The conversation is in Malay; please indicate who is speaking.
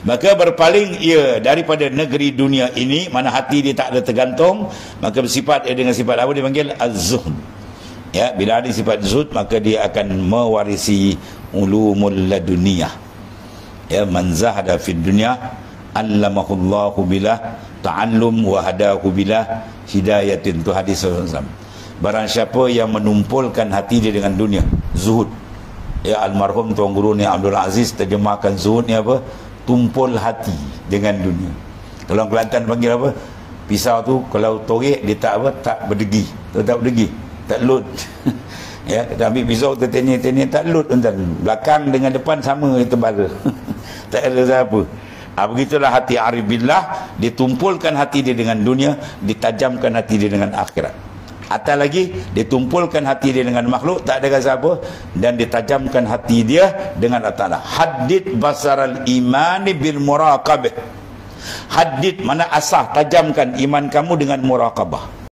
Speaker 1: Maka berpaling ia daripada negeri dunia ini, mana hati dia tak ada tergantung, maka bersifat dengan sifat apa dipanggil az-zuhd. Ya, bila ada sifat zuhd, maka dia akan mewarisi ulumul laduniyah. Ya, man zahada fid dunya allamahullahu bilah ta'allum wa hadahu bilah hidayatin, tu hadis Rasulullah. Barang siapa yang menumpulkan hati dia dengan dunia, zuhud. Ya, almarhum Tuan Guru ni Abdul Aziz terjemahkan zuhud ni apa? Tumpul hati dengan dunia. Kalau Kelantan panggil apa? Pisau tu kalau torek dia tak apa? Tak berdegi. Tak berdegi. Tak lut. Ya, kita ambil pisau tertenih-tenih tak lut tuan. Belakang dengan depan sama tebal. Tak ada siapa. Begitulah hati arif billah, ditumpulkan hati dia dengan dunia, ditajamkan hati dia dengan akhirat. Atau lagi, ditumpulkan hati dia dengan makhluk, tak ada rasa apa, dan ditajamkan hati dia dengan Allah Ta'ala. Haddid basaral imani bil muraqabah. Haddid mana asah, tajamkan iman kamu dengan muraqabah.